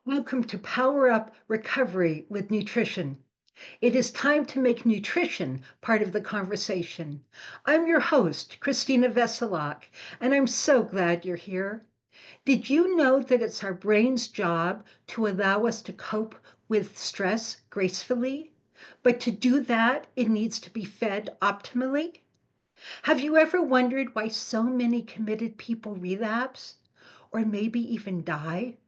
Welcome to Power Up Recovery with Nutrition. It is time to make nutrition part of the conversation. I'm your host, Christina Veselak, and I'm so glad you're here. Did you know that it's our brain's job to allow us to cope with stress gracefully? But to do that, it needs to be fed optimally. Have you ever wondered why so many committed people relapse or maybe even die?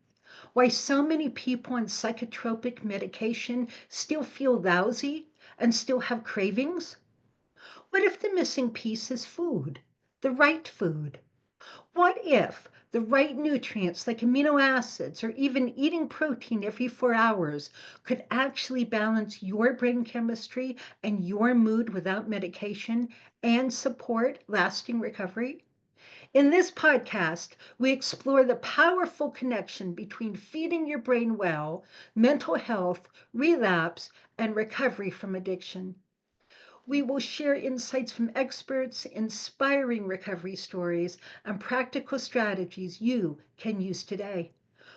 Why so many people on psychotropic medication still feel lousy and still have cravings? What if the missing piece is food, the right food? What if the right nutrients like amino acids or even eating protein every 4 hours could actually balance your brain chemistry and your mood without medication and support lasting recovery? In this podcast, we explore the powerful connection between feeding your brain well, mental health, relapse, and recovery from addiction. We will share insights from experts, inspiring recovery stories, and practical strategies you can use today.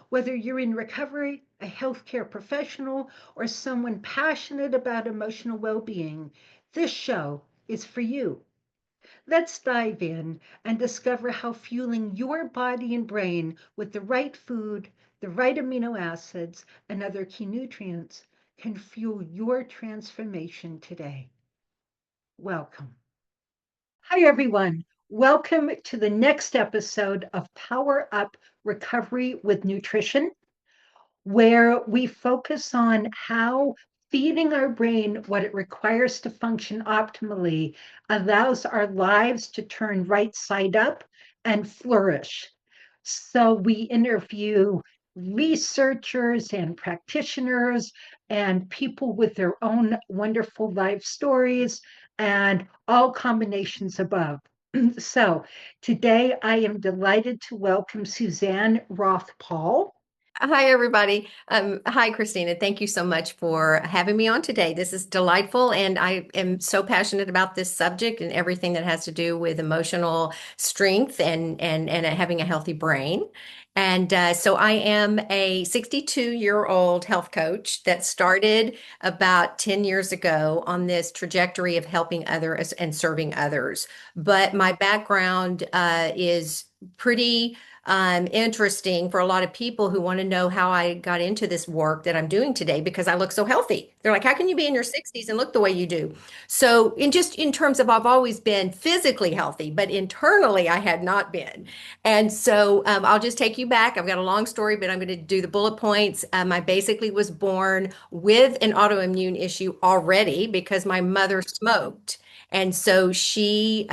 Whether you're in recovery, a healthcare professional, or someone passionate about emotional well being, this show is for you. Let's dive in and discover how fueling your body and brain with the right food, the right amino acids, and other key nutrients can fuel your transformation today. Welcome. Hi, everyone. Welcome to the next episode of Power Up Recovery with Nutrition, where we focus on how feeding our brain what it requires to function optimally allows our lives to turn right side up and flourish. So we interview researchers and practitioners and people with their own wonderful life stories and all combinations above. So today I am delighted to welcome Suzanne Roth-Paul. Hi, everybody. Hi, Christina. Thank you so much for having me on today. This is delightful, and I am so passionate about this subject and everything that has to do with emotional strength and having a healthy brain. And so I am a 62-year-old health coach that started about 10 years ago on this trajectory of helping others and serving others. But my background is pretty interesting for a lot of people who want to know how I got into this work that I'm doing today because I look so healthy. They're like, how can you be in your 60s and look the way you do? So, in terms of I've always been physically healthy, but internally I had not been. And so I'll just take you back. I've got a long story, but I'm going to do the bullet points. I basically was born with an autoimmune issue already because my mother smoked. And so she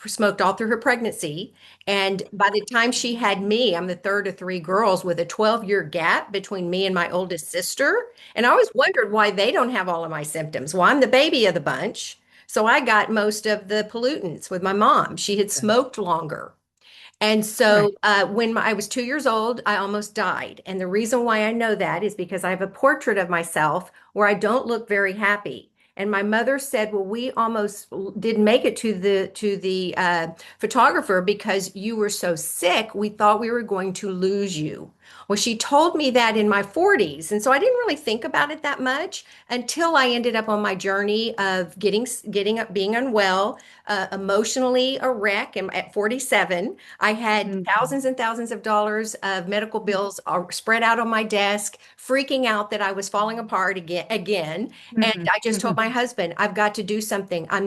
smoked all through her pregnancy. And by the time she had me, I'm the third of three girls with a 12-year gap between me and my oldest sister. And I always wondered why they don't have all of my symptoms. Well, I'm the baby of the bunch. So I got most of the pollutants with my mom. She had smoked longer. And Right. so when I was 2 years old, I almost died. And the reason why I know that is because I have a portrait of myself where I don't look very happy. And my mother said, "Well, we almost didn't make it to the photographer because you were so sick. We thought we were going to lose you." Well, she told me that in my 40s, and so I didn't really think about it that much until I ended up on my journey of getting up, being unwell, emotionally a wreck. And at 47, I had Mhm. thousands and thousands of dollars of medical bills spread out on my desk, freaking out that I was falling apart again. And Mhm. I just told Mhm. my husband, I've got to do something. I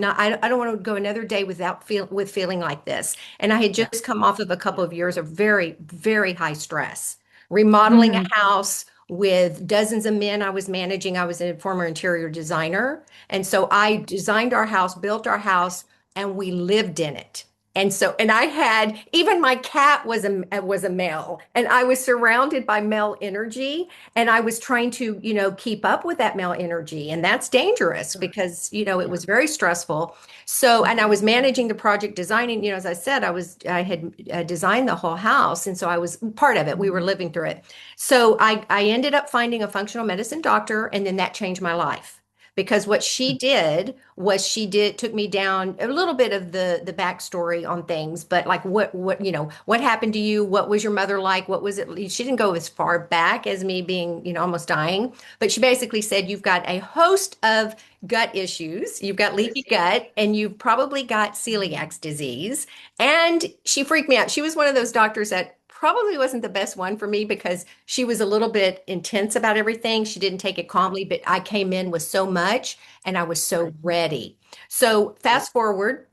don't want to go another day without feeling like this. And I had Yeah. just come off of a couple of years of very, very high stress, remodeling Mhm. a house with dozens of men I was managing. I was a former interior designer. And so I designed our house, built our house, and we lived in it. And I had even my cat was a male, and I was surrounded by male energy, and I was trying to, keep up with that male energy, and that's dangerous Sure. because, it Yeah. was very stressful. So, and I Mhm. was managing the project designing, as I said, I had designed the whole house, and so I was part of it. We were Mhm. living through it. So I ended up finding a functional medicine doctor, and then that changed my life because what she did was took me down a little bit of the backstory on things, but like what happened to you? What was your mother like? What was it? She didn't go as far back as me being, almost dying, but she basically said you've got a host of gut issues. You've got leaky gut, and you've probably got celiac disease. And she freaked me out. She was one of those doctors that probably wasn't the best one for me because she was a little bit intense about everything. She didn't take it calmly, but I came in with so much and I was so ready. So fast forward,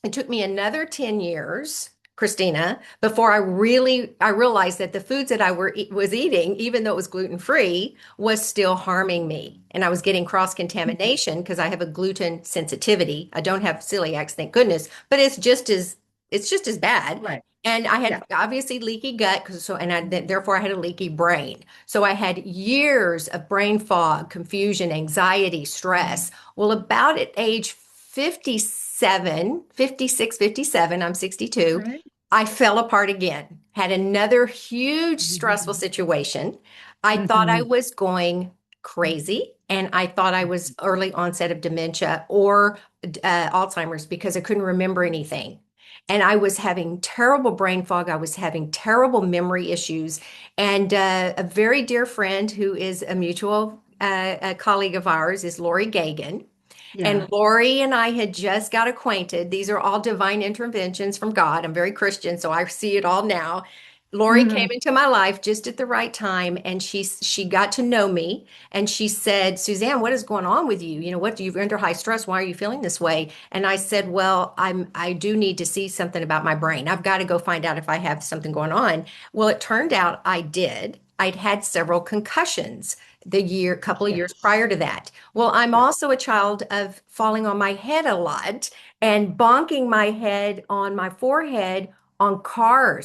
it took me another 10 years, Christina, before I realized that the foods that was eating, even though it was gluten-free, was still harming me. And I was getting cross-contamination because I have a gluten sensitivity. I don't have celiac, thank goodness, but it's just as bad. Right. And I had obviously leaky gut therefore I had a leaky brain. So I had years of brain fog, confusion, anxiety, stress. Well, about at age 57, 56, 57, I'm 62, Right. I fell apart again. Had another huge stressful situation. I thought I was going crazy, and I thought I was early onset of dementia or Alzheimer's because I couldn't remember anything. And I was having terrible brain fog. I was having terrible memory issues. And a very dear friend who is a mutual a colleague of ours is Lori Gagan. Yeah. And Lori and I had just got acquainted. These are all divine interventions from God. I'm very Christian, so I see it all now. Lori came into my life just at the right time, and she got to know me, and she said, "Suzanne, what is going on with you? What do you under high stress? Why are you feeling this way?" And I said, "Well, I do need to see something about my brain. I've got to go find out if I have something going on." Well, it turned out I did. I'd had several concussions couple of years Yes. prior to that. Well, I'm Yeah. also a child of falling on my head a lot and bonking my head on my forehead on car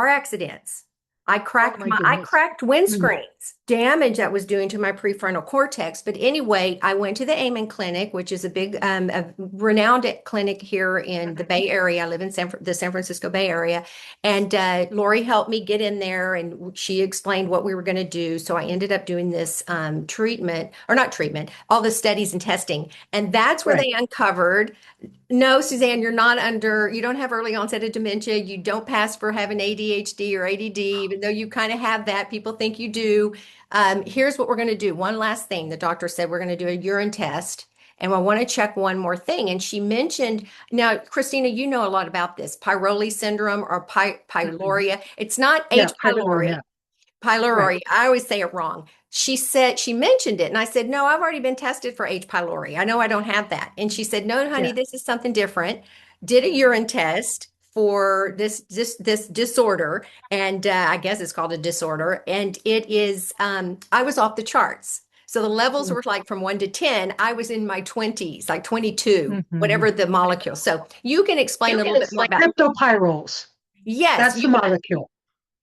accidents. Oh my I goodness. cracked windscreens, damage that was doing to my prefrontal cortex. But anyway, I went to the Amen Clinic, which is a renowned clinic here in the Bay Area. I live in the San Francisco Bay Area, and Lori helped me get in there, and she explained what we were going to do. So I ended up doing this treatment, or not treatment, all the studies and testing, and that's where Right. they uncovered. No, Suzanne, you don't have early onset of dementia. You don't pass for having ADHD or ADD, even though you kind of have that. People think you do. Here's what we're going to do. One last thing. The doctor said we're going to do a urine test, and I want to check one more thing. And she mentioned, now, Christina, you know a lot about this, Pyroli syndrome or pyroluria. It's not Yeah. H. pylori. Pyroluria. Right. Pylori. I always say it wrong. She said, she mentioned it, and I said, "No, I've already been tested for H. pylori. I know I don't have that." And she said, "No, honey, Yeah. this is something different." Did a urine test for this disorder, and I guess it's called a disorder. And it is, I was off the charts. So the levels were like from 1 to 10. I was in my 20s, like 22, Mm-hmm. whatever the molecule. So you can explain a little bit more about. Cryptopyrroles. Yes, That's the molecule.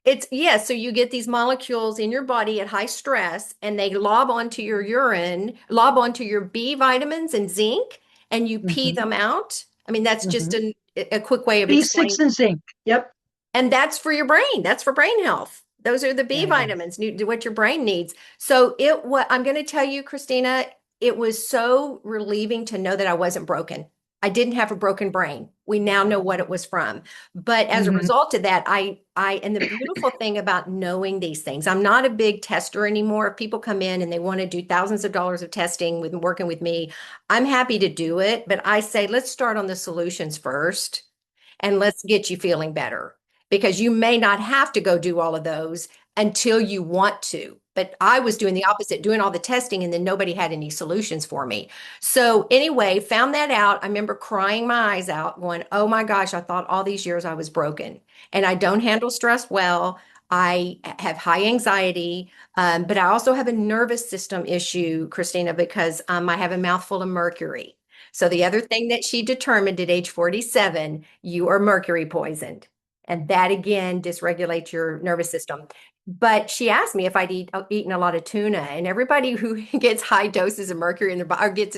it's yes, so you get these molecules in your body at high stress, and they lob onto your urine, lob onto your B vitamins and zinc, and you pee Hmm. them out. I mean, that's just Hmm. a quick way of B6 explaining. and zinc. Yep. And that's for your brain. That's for brain health. Those are the B Yeah, it is. vitamins, what your brain needs. So what I'm going to tell you, Christina, it was so relieving to know that I wasn't broken. I didn't have a broken brain. We now know what it was from. But as a Hmm. result of that, and the beautiful thing about knowing these things, I'm not a big tester anymore. If people come in and they want to do thousands of dollars of testing with working with me, I'm happy to do it. But I say, let's start on the solutions first, and let's get you feeling better, because you may not have to go do all of those until you want to. But I was doing the opposite, doing all the testing, and then nobody had any solutions for me. So anyway, found that out. I remember crying my eyes out, going, "Oh my gosh, I thought all these years I was broken." And I don't handle stress well. I have high anxiety, but I also have a nervous system issue, Christina, because I have a mouthful of mercury. So the other thing that she determined at age 47, you are mercury poisoned. And that again dysregulates your nervous system. But she asked me if eaten a lot of tuna, and everybody who gets high doses of mercury in their body or gets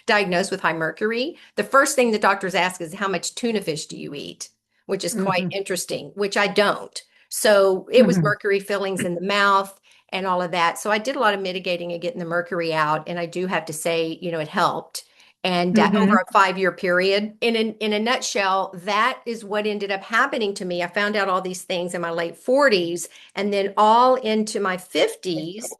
diagnosed with high mercury, the first thing the doctors ask is, "How much tuna fish do you eat?" Which is quite Hmm. interesting, which I don't. So it was Hmm. mercury fillings in the mouth. and all of that. So I did a lot of mitigating and getting the mercury out. And I do have to say, it helped. And over Hmm. a 5-year period, in a nutshell, that is what ended up happening to me. I found out all these things in my late 40s, and then all into my 50s.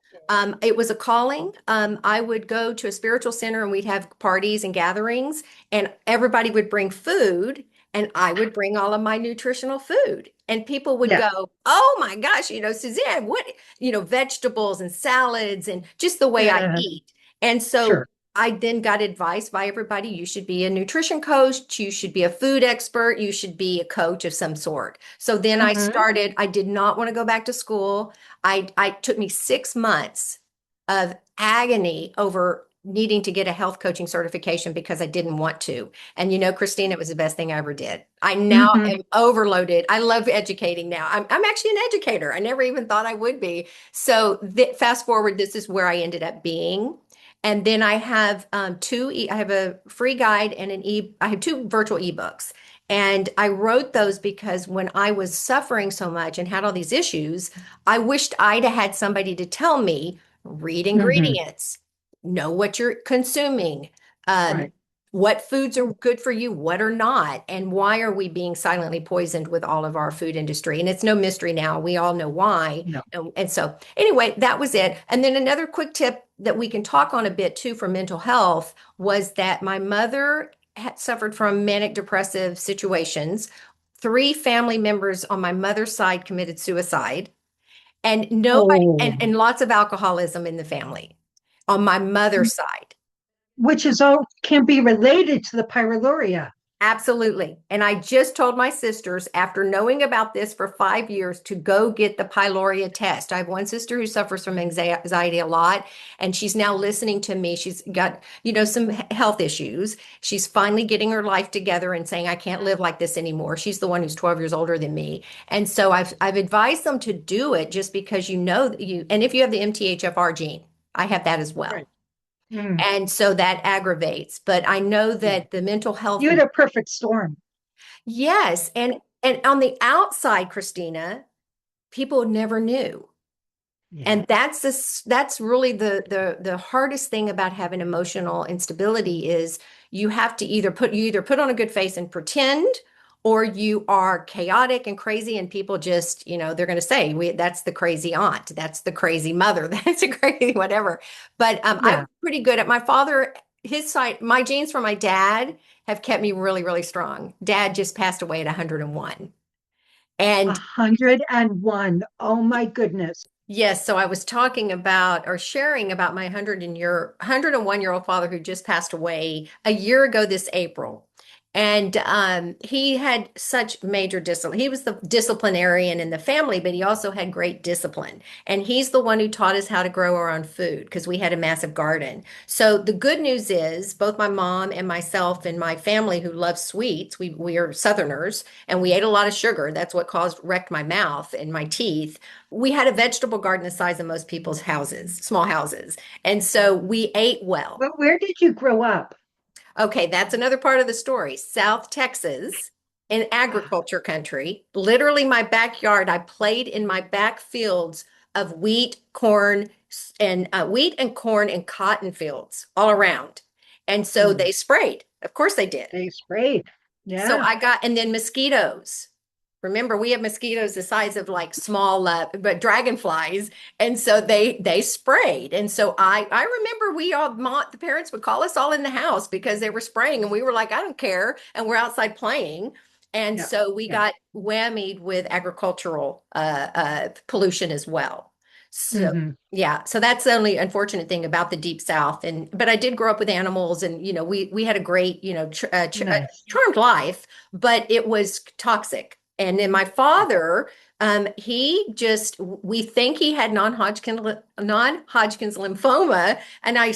It was a calling. I would go to a spiritual center and we'd have parties and gatherings, and everybody would bring food, and I would bring all of my nutritional food. And people would Yeah. go, "Oh my gosh, Suzanne, what, vegetables and salads and just the way I Uh, eat." And so sure. I then got advice by everybody. You should be a nutrition coach. You should be a food expert. You should be a coach of some sort. So then Hmm. I did not want to go back to school. I took me 6 months of agony over needing to get a health coaching certification because I didn't want to. And Christine, it was the best thing I ever did. I now Hmm. am overloaded. I love educating now. I'm actually an educator. I never even thought I would be. So fast forward, this is where I ended up being. And then I have I have a free guide and I have two virtual ebooks. And I wrote those because when I was suffering so much and had all these issues, I wished I'd have had somebody to tell me, read Hmm. ingredients, know what you're consuming, um, Right. what foods are good for you, what are not, and why are we being silently poisoned with all of our food industry? And it's no mystery now. We all know why. No. And so, anyway, that was it. And then another quick tip that we can talk on a bit too for mental health was that my mother had suffered from manic depressive situations. 3 family members on my mother's side committed suicide, and nobody, Oh, and lots of alcoholism in the family on my mother's side. which is all can be related to the pyroluria. Absolutely. And I just told my sisters, after knowing about this for 5 years, to go get the pyroluria test. I have one sister who suffers from anxiety a lot, and she's now listening to me. She's got, some health issues. She's finally getting her life together and saying, I can't live like this anymore. She's the one who's 12 years older than me. And so I've advised them to do it just because that and if you have the MTHFR gene, I have that as well. Right. Mm, And so that aggravates. But I know yeah. that the mental health. You had a perfect storm. Yes, and on the outside, Christina, people never knew. Yeah. And that's really the hardest thing about having emotional instability is you either put on a good face and pretend, or you are chaotic and crazy, and people just, they're going to say, that's the crazy aunt, that's the crazy mother, that's a crazy whatever. But I'm Yeah. pretty good at my father, his side, my genes from my dad have kept me really, really strong. Dad just passed away at 101. And 101. Oh my goodness. yes, so I was talking about or sharing about my 101-year-old father who just passed away a year ago this April. And he had such major discipline. He was the disciplinarian in the family, but he also had great discipline. And he's the one who taught us how to grow our own food because we had a massive garden. So the good news is both my mom and myself and my family who love sweets, we are Southerners and we ate a lot of sugar. That's what wrecked my mouth and my teeth. We had a vegetable garden the size of most people's houses, small houses. And so we ate well. But where did you grow up? Okay, that's another part of the story. South Texas, in agriculture country, literally my backyard, I played in my back fields of wheat and corn and cotton fields all around. And so Hmm. they sprayed. Of course they did. They sprayed. So Yeah. and then mosquitoes. Remember, we have mosquitoes the size of like small, but dragonflies, and so they sprayed. And so I remember the parents would call us all in the house because they were spraying, and we were like, I don't care, and we're outside playing. And Yeah. so we Yeah. got whammied with agricultural pollution as well. So Hmm. yeah, so that's the only unfortunate thing about the Deep South. And but I did grow up with animals, and we had a great Nice. charmed life, but it was toxic. And then my Yeah. father, we think he had non-Hodgkin's lymphoma. And I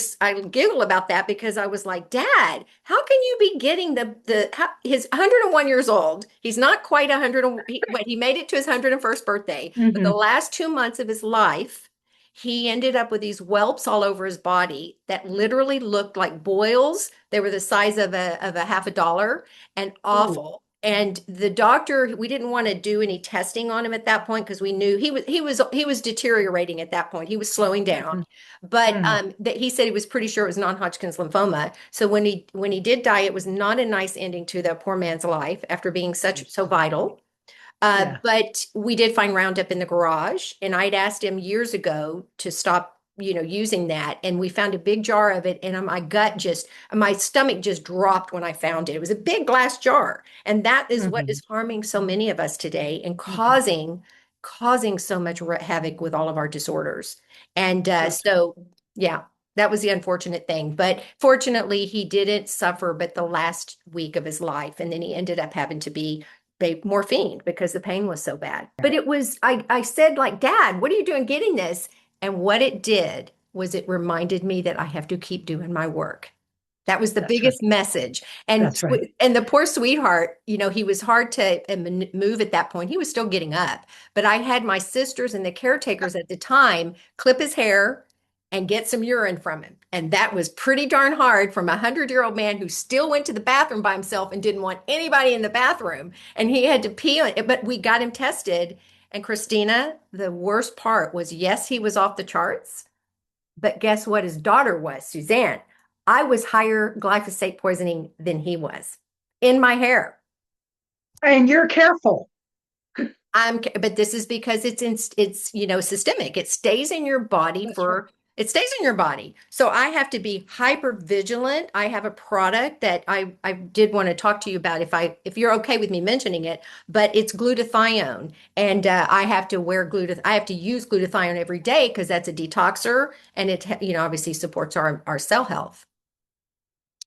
giggle about that because I was like, Dad, how can you be getting his 101 years old? He's not quite 100, but he made it to his 101st birthday. But the Hmm. last 2 months of his life, he ended up with these whelps all over his body that literally looked like boils. They were the size of a half a dollar and Ooh. awful. And the doctor, we didn't want to do any testing on him at that point because we knew he was deteriorating at that point. He was slowing down. Mhm. But Mm. that he said he was pretty sure it was non-Hodgkin's lymphoma. So when he did die, it was not a nice ending to the poor man's life after being so vital. Yeah. But we did find Roundup in the garage, and I'd asked him years ago to stop, using that. And we found a big jar of it, and my stomach just dropped when I found it. It was a big glass jar, and that is what Mhm. is harming so many of us today and Mhm. causing so much havoc with all of our disorders. And That's so, yeah. That was the unfortunate thing. But fortunately, he didn't suffer but the last week of his life. And then he ended up having to be morphine because the pain was so bad. But I said, like, Dad, what are you doing getting this? And what it did was it reminded me that I have to keep doing my work. That was the that's right. biggest message. And That's right. and the poor sweetheart, he was hard to move at that point. He was still getting up. But I had my sisters and the caretakers at the time clip his hair and get some urine from him. And that was pretty darn hard from a 100-year-old man who still went to the bathroom by himself and didn't want anybody in the bathroom. And he had to pee on it, but we got him tested. And Christina, the worst part was, yes, he was off the charts, but guess what his daughter was, Suzanne. I was higher glyphosate poisoning than he was in my hair. And you're careful. But this is because it's systemic. That's right. It stays in your body. So I have to be hyper vigilant. I have a product that I did want to talk to you about if you're okay with me mentioning it, but it's glutathione, and I have to I have to use glutathione every day because that's a detoxer, and it obviously supports our cell health.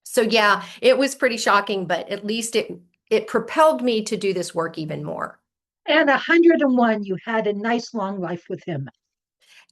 So yeah, it was pretty shocking, but at least it propelled me to do this work even more. And 101, you had a nice long life with him.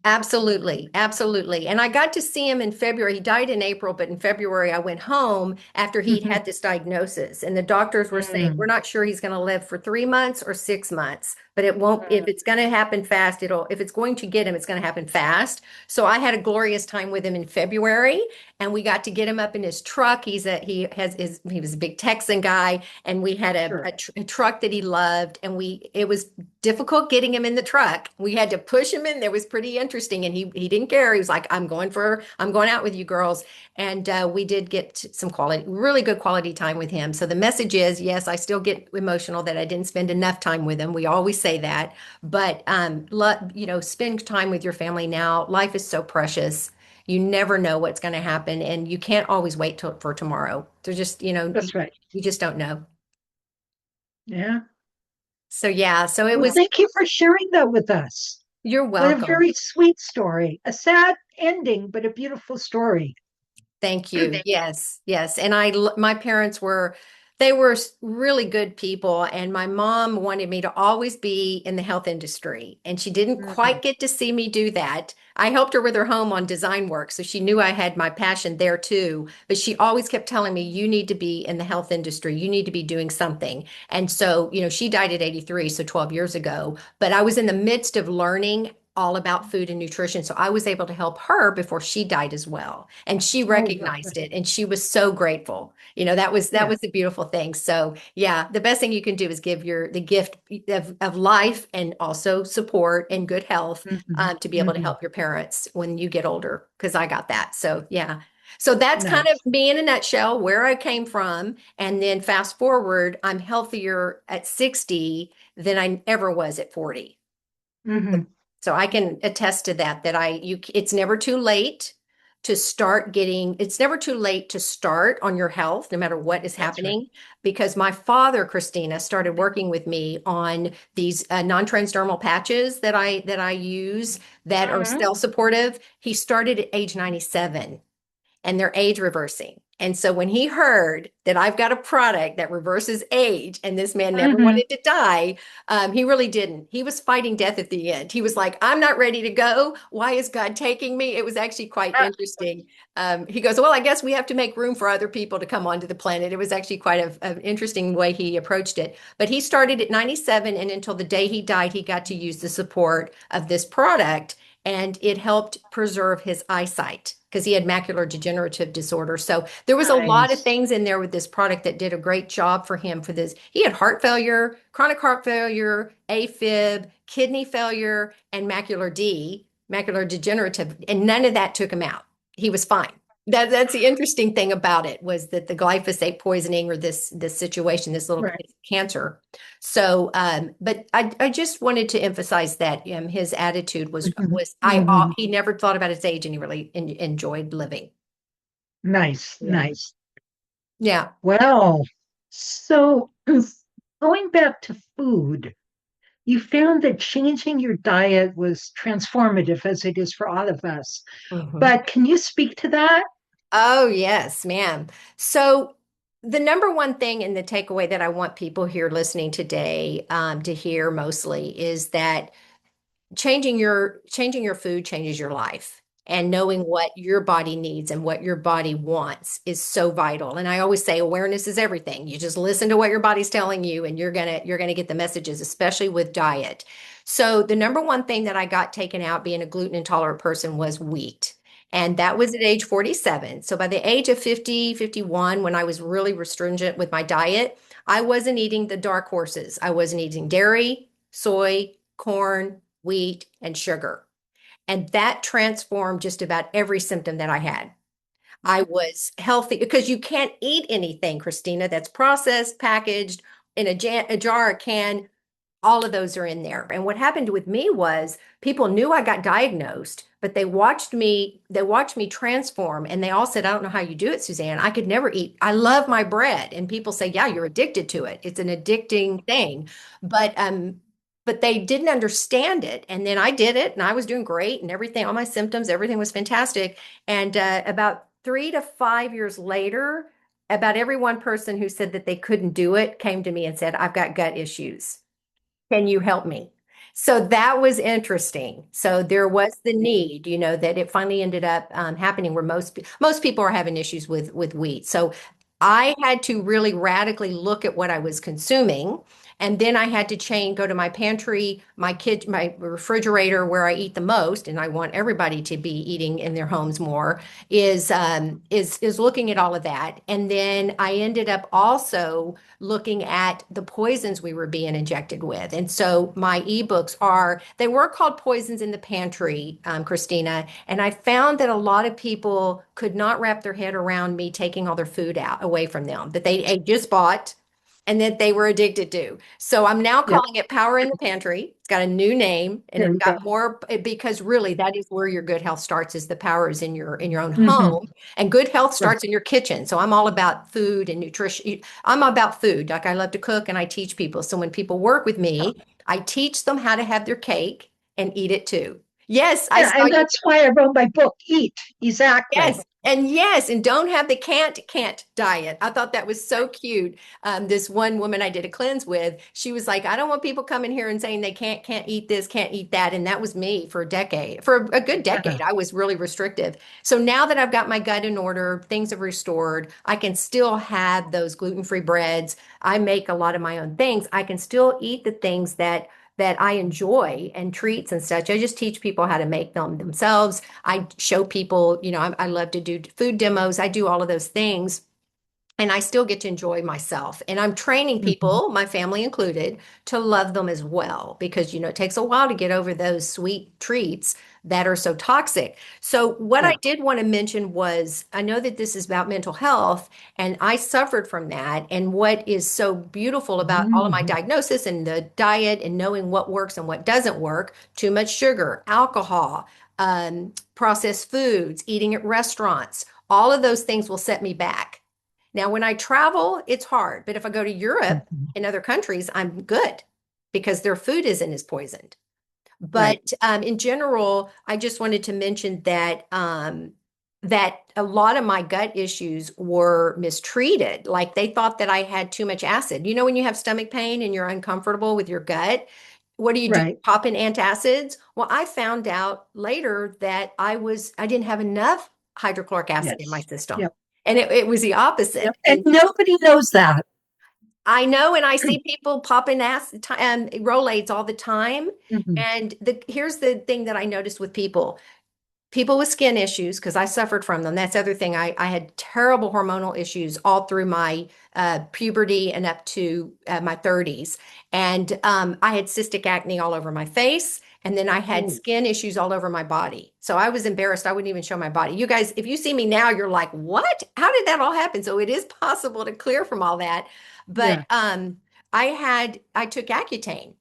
Absolutely, absolutely. And I got to see him in February. He died in April, but in February I went home after he'd Mhm. had this diagnosis. And the doctors were saying, we're Mm. not sure he's going to live for 3 months or 6 months, but it won't, if it's going to happen fast, if it's going to get him, it's going to happen fast. So I had a glorious time with him in February, and we got to get him up in his truck. He was a big Texan guy, and we had Sure. a truck that he loved. And it was difficult getting him in the truck. We had to push him in. There was pretty interesting, and he didn't care. He was like, I'm going out with you girls. And we did get some really good quality time with him. So the message is, yes, I still get emotional that I didn't spend enough time with him. We always say that, but spend time with your family now. Life is so precious. You never know what's going to happen, and you can't always wait for tomorrow. They're just, That's right. you just don't know. Yeah. So yeah, so it Well, was, thank you for sharing that with us. you're What a welcome. very sweet story. A sad ending, but a beautiful story. Thank you. Yes, yes. And my parents they were really good people. And my mom wanted me to always be in the health industry. And she didn't Mhm. quite get to see me do that. I helped her with her home on design work. So she knew I had my passion there too. But she always kept telling me, you need to be in the health industry. You need to be doing something. And so, she died at 83, so 12 years ago. But I was in the midst of learning all about food and nutrition. So I was able to help her before she died as well. And she Oh, lovely. recognized it, and she was so grateful. That Yeah. was the beautiful thing. So yeah, the best thing you can do is give the gift of life and also support and good health, Mhm. to be able to Mhm. help your parents when you get older, because I got that. So yeah. So that's kind of Nice. me in a nutshell, where I came from. And then fast forward, I'm healthier at 60 than I ever was at 40. Hmm. So I can attest to that, it's never too late it's never too late to start on your health, no matter what is That's right. happening. Because my father, Christina, started working with me on these non-transdermal patches that I use that are Hmm. cell supportive. He started at age 97, and they're age reversing. And so when he heard that I've got a product that reverses age and this man never Hmm. wanted to die, he really didn't. He was fighting death at the end. He was like, I'm not ready to go. Why is God taking me? It was actually quite interesting. He goes, well, I guess we have to make room for other people to come onto the planet. It was actually quite an interesting way he approached it. But he started at 97, and until the day he died, he got to use the support of this product, and it helped preserve his eyesight. because he had macular degenerative disorder. So there was a lot of Nice. things in there with this product that did a great job for him for this. He had heart failure, chronic heart failure, AFib, kidney failure, and macular degenerative, and none of that took him out. He was fine. That's the interesting thing about it, was that the glyphosate poisoning, or this situation, this little Right. cancer. So, but I just wanted to emphasize that his attitude was Mhm. was Mhm. he never thought about his age, and he really enjoyed living. Nice, Yeah. nice. Yeah. Well, so going back to food, you found that changing your diet was transformative as it is for all of us. Mhm. But can you speak to that? Oh, yes, ma'am. So the number one thing and the takeaway that I want people here listening today to hear mostly is that changing your food changes your life, and knowing what your body needs and what your body wants is so vital. And I always say awareness is everything. You just listen to what your body's telling you, and you're going to get the messages, especially with diet. So the number one thing that I got taken out being a gluten intolerant person was wheat. And that was at age 47. So by the age of 50, 51, when I was really restringent with my diet, I wasn't eating the dark horses. I wasn't eating dairy, soy, corn, wheat, and sugar. And that transformed just about every symptom that I had. I was healthy because you can't eat anything, Christina, that's processed, packaged in a jar, a can. All of those are in there. And what happened with me was people knew I got diagnosed, but they watched me transform, and they all said, I don't know how you do it, Suzanne. I could never eat. I love my bread. And people say, yeah, you're addicted to it. It's an addicting thing. But they didn't understand it. And then I did it, and I was doing great, and everything, all my symptoms, everything was fantastic. And about 3 to 5 years later, about every one person who said that they couldn't do it came to me and said, I've got gut issues. Can you help me? So that was interesting. So there was the need, that it finally ended up happening where most people are having issues with wheat. So I had to really radically look at what I was consuming. And then I had to go to my pantry, my refrigerator where I eat the most, and I want everybody to be eating in their homes more, is looking at all of that. And then I ended up also looking at the poisons we were being injected with. And so my ebooks they were called Poisons in the Pantry, Christina. And I found that a lot of people could not wrap their head around me taking all their food out away from them that they just bought and that they were addicted to. So I'm now Yep, calling it Power in the Pantry. It's got a new name, and there it's you go. got more, because really that is where your good health starts, is the power is in your own Hmm. home, and good health Right. starts in your kitchen. So I'm all about food and nutrition. I'm about food. Like, I love to cook, and I teach people. So when people work with me, I teach them how to have their cake and eat it too. Yes, I Yeah, saw and you. that's why I wrote my book, Eat. Exactly. Yes, and don't have the can't diet. I thought that was so cute. This one woman I did a cleanse with, she was like, I don't want people coming here and saying they can't eat this, can't eat that. And that was me for a good Uh-huh. decade. I was really restrictive. So now that I've got my gut in order, things have restored, I can still have those gluten-free breads. I make a lot of my own things. I can still eat the things that I enjoy, and treats and such. I just teach people how to make them themselves. I show people, I love to do food demos. I do all of those things, and I still get to enjoy myself. And I'm training Hmm. people, my family included, to love them as well, because, it takes a while to get over those sweet treats that are so toxic. So what I Yeah. did want to mention was, I know that this is about mental health, and I suffered from that. And what is so beautiful about all of my Hmm. diagnosis and the diet and knowing what works and what doesn't work, too much sugar, alcohol, processed foods, eating at restaurants, all of those things will set me back. Now, when I travel, it's hard. But if I go to Europe Hmm. and other countries, I'm good because their food isn't as poisoned. Right. But in general, I just wanted to mention that a lot of my gut issues were mistreated. Like, they thought that I had too much acid. When you have stomach pain and you're uncomfortable with your gut, what do? Right. Pop in antacids? Well, I found out later that I didn't have enough hydrochloric acid in my Yes. system. Yep. And it was the Yep. opposite. And And nobody knows that. I know, and I see people popping acid Rolaids all the time. Hmm. And here's the thing that I noticed with people. people with skin issues, because I suffered from them. That's the other thing. I had terrible hormonal issues all through my puberty and up to my 30s. And I had cystic acne all over my face. And then I had Oh, skin issues all over my body. So I was embarrassed. I wouldn't even show my body. You guys, if you see me now, you're like, what? How did that all happen? So it is possible to clear from all that. But yeah. I took Accutane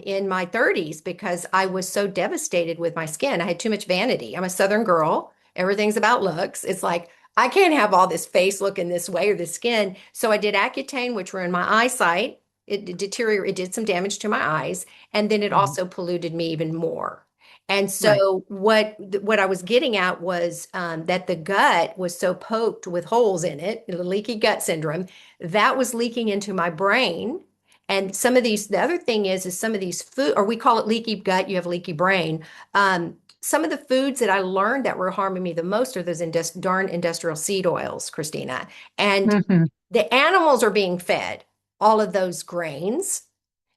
in my 30s because I was so devastated with my skin. I had too much vanity. I'm a Southern girl. Everything's about looks. It's like, I can't have all this face looking this way or the skin. So I did Accutane, which ruined my eyesight. It deteriorated, it did some damage to my eyes. And then it Mhm. also polluted me even more. And Right. so what I was getting at was that the gut was so poked with holes in it, the leaky gut syndrome, that was leaking into my brain. And some of these, the other thing is some of these food, or we call it leaky gut, you have leaky brain. Some of the foods that I learned that were harming me the most are those darn industrial seed oils, Christina. And Hmm. the animals are being fed all of those grains,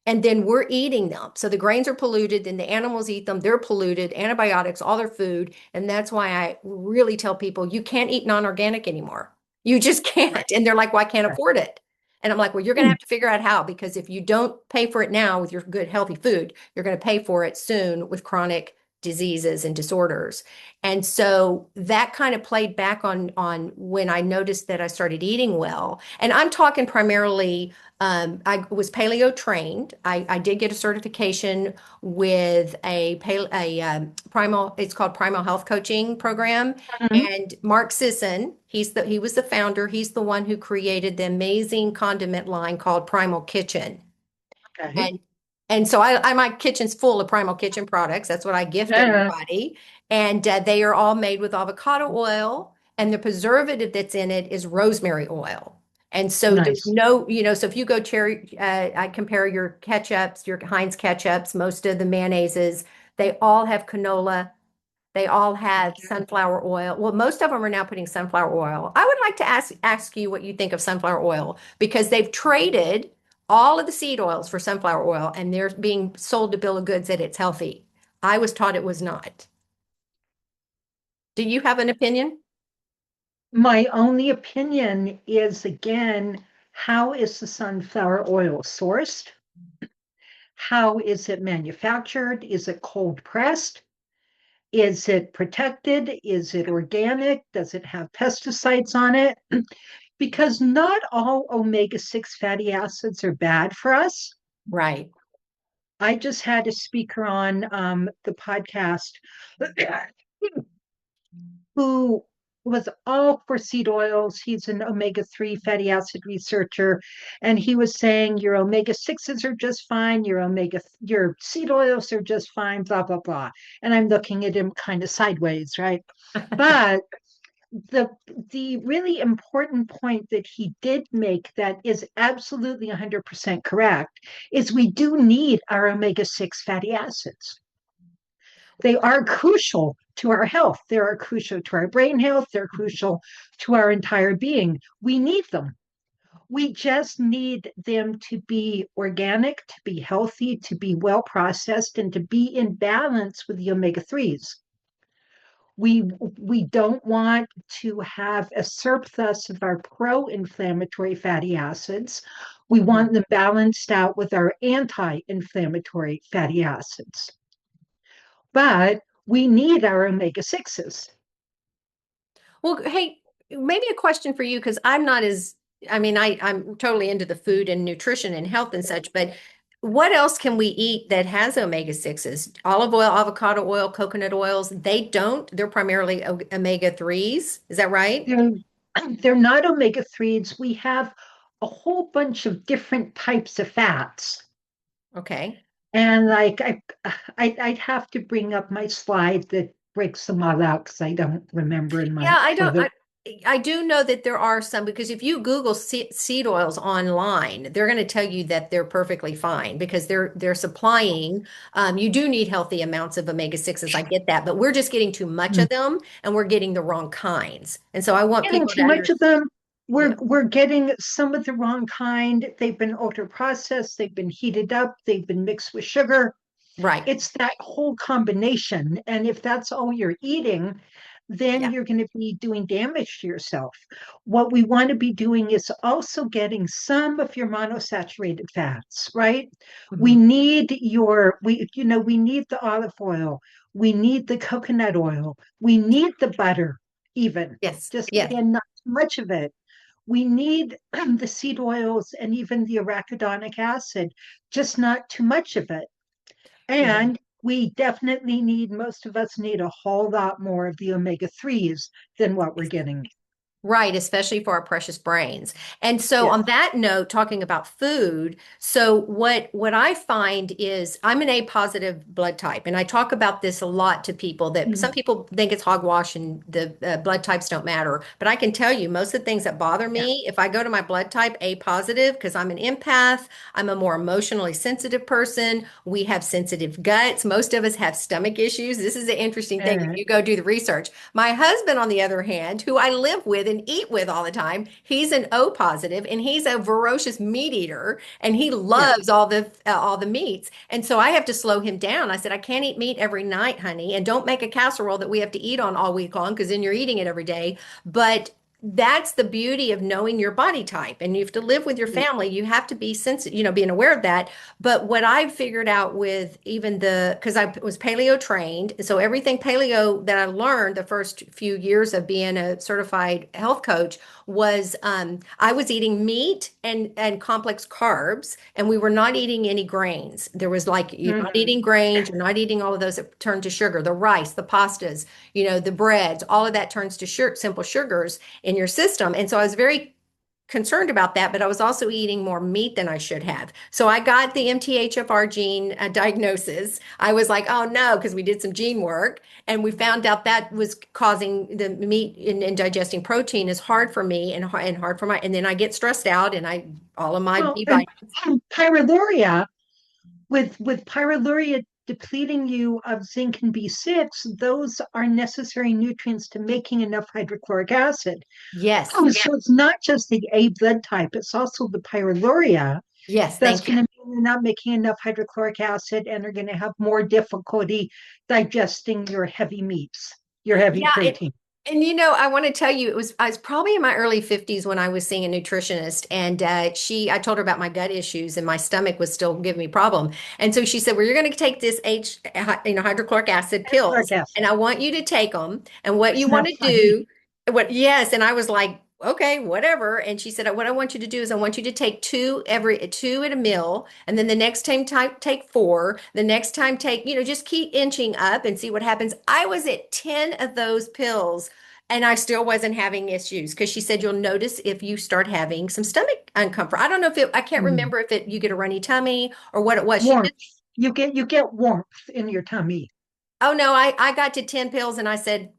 and then we're eating them. So the grains are polluted, then the animals eat them, they're polluted, antibiotics, all their food. And that's why I really tell people you can't eat non-organic anymore. You just Right. can't. And they're like, well, I can't Right. afford it. And I'm like, well, you're going to Mm. have to figure out how, because if you don't pay for it now with your good, healthy food, you're going to pay for it soon with chronic diseases and disorders. And so that kind of played back on when I noticed that I started eating well. And I'm talking primarily I was paleo trained. I did get a certification with primal. It's called Primal Health Coaching program. Mhm. And Mark Sisson, he was the founder. He's the one who created the amazing condiment line called Primal Kitchen. Okay. And and so my kitchen's full of Primal Kitchen products. That's what I gift Yeah. everybody. And they are all made with avocado oil, and the preservative that's in it is rosemary oil. And so there's Nice. no, so if you go cherry, I compare your ketchups, your Heinz ketchups, most of the mayonnaises, they all have canola, they all have sunflower oil. Well, most of them are now putting sunflower oil. I would like to ask you what you think of sunflower oil, because they've traded all of the seed oils for sunflower oil, and they're being sold to bill of goods that it's healthy. I was taught it was not. Do you have an opinion? My only opinion is again, how is the sunflower oil sourced? How is it manufactured? Is it cold pressed? Is it protected? Is it organic? Does it have pesticides on it? Because not all omega-6 fatty acids are bad for us. Right. I just had a speaker on the podcast who was all for seed oils. He's an omega-3 fatty acid researcher. And he was saying your omega-6s are just fine, your seed oils are just fine, blah, blah, blah. And I'm looking at him kind of sideways, right? But the the really important point that he did make that is absolutely 100% correct is we do need our omega-6 fatty acids. They are crucial to our health. They are crucial to our brain health. They're crucial to our entire being. We need them. We just need them to be organic, to be healthy, to be well processed, and to be in balance with the omega 3s. We don't want to have a surplus of our pro-inflammatory fatty acids. We Mhm. want them balanced out with our anti-inflammatory fatty acids. But we need our omega 6s. Well, hey, maybe a question for you, because I'm not as, I mean, I'm totally into the food and nutrition and health and such, but what else can we eat that has omega 6s? Olive oil, avocado oil, coconut oils, they don't. They're primarily omega 3s. Is that right? They're, they're not omega 3s. We have a whole bunch of different types of fats. Okay. And like I'd have to bring up my slide that breaks them all out because I don't remember in Yeah, my I for don't. the I do know that there are some, because if you Google seed oils online, they're going to tell you that they're perfectly fine because they're supplying. You do need healthy amounts of omega 6s. I get that, but we're just getting too much of them, and we're getting the wrong kinds. And so I want getting people to too much understand. of them. Yeah. We're getting some of the wrong kind. They've been ultra processed, they've been heated up, they've been mixed with sugar. Right. It's that whole combination. And if that's all you're eating, then Yeah. you're going to be doing damage to yourself. What we want to be doing is also getting some of your monosaturated fats, right? We Mhm. need we need the olive oil, we need the coconut oil, we need the butter, even. Yes. Just Yes. again, not too much of it. We need the seed oils and even the arachidonic acid, just not too much of it. Yeah. And we definitely need, most of us need a whole lot more of the omega 3s than what we're getting. Right, especially for our precious brains. And so Yeah. on that note, talking about food, so what I find is I'm an A positive blood type, and I talk about this a lot to people that some Mhm. people think it's hogwash and the blood types don't matter. But I can tell you most of the things that bother Yeah. me, if I go to my blood type A positive, because I'm an empath, I'm a more emotionally sensitive person. We have sensitive guts. Most of us have stomach issues. This is an interesting thing if Uh, you go do the research. My husband, on the other hand, who I live with and eat with all the time, he's an O positive and he's a voracious meat eater and he yeah. loves all the meats. And so I have to slow him down. I said, I can't eat meat every night, honey, and don't make a casserole that we have to eat on all week long because then you're eating it every day. But that's the beauty of knowing your body type. And you have to live with your family. You have to be sensitive, being aware of that. But what I've figured out with even because I was paleo trained, so everything paleo that I learned the first few years of being a certified health coach was I was eating meat and complex carbs, and we were not eating any grains. There was like you're not Mhm. eating grains, you're not eating all of those that turn to sugar, the rice, the pastas, the breads, all of that turns to simple sugars in your system. And so I was very concerned about that, but I was also eating more meat than I should have. So I got the MTHFR gene diagnosis. I was like, oh no, because we did some gene work and we found out that was causing the meat and digesting protein is hard for me and hard for and then I get stressed out and all of my Well, B and vitamins. pyroluria, with pyroluria depleting you of zinc and B6, those are necessary nutrients to making enough hydrochloric acid. Yes. Oh, so it's not just the A blood type, it's also the pyroluria Yes. that's Thank you. going to mean you're not making enough hydrochloric acid and are going to have more difficulty digesting your heavy meats, your heavy Yeah, protein. and I want to tell you, I was probably in my early 50s when I was seeing a nutritionist, and I told her about my gut issues, and my stomach was still giving me problem. And so she said, "Well, you're going to take this hydrochloric acid Hydrochloric pills, acid. and I want you to take them. And what you Isn't want that to funny? do, yes." And I was like, "Okay, whatever." And she said, "What I want you to do is I want you to take two at a meal, and then the next time take four. The next time take, just keep inching up and see what happens." I was at 10 of those pills and I still wasn't having issues because she said you'll notice if you start having some stomach uncomfort. I don't know I can't Mm. remember if you get a runny tummy or what it was. She Warmth. just You get warmth in your tummy. Oh no, I got to 10 pills and I said,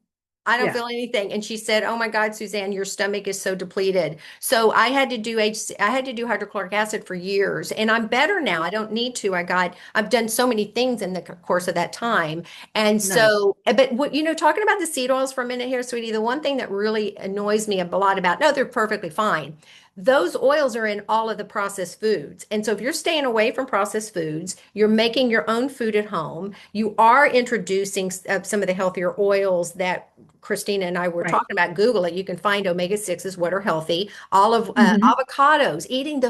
I don't Yeah. feel anything. And she said, "Oh my God, Suzanne, your stomach is so depleted." So I had to do I had to do hydrochloric acid for years and I'm better now. I don't need to. I've done so many things in the course of that time. And Nice. so, but what, talking about the seed oils for a minute here, sweetie, the one thing that really annoys me a lot about, no, they're perfectly fine. Those oils are in all of the processed foods. And so if you're staying away from processed foods, you're making your own food at home, you are introducing some of the healthier oils that Christina and I were Right. talking about. Google it. You can find omega 6s, what are healthy. All of Hmm. avocados, eating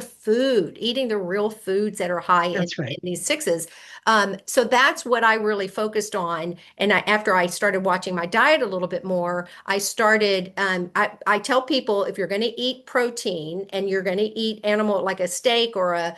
the real foods that are high That's in right. these sixes. So that's what I really focused on. And after I started watching my diet a little bit more, I started, I tell people if you're going to eat protein and you're going to eat animal like a steak or a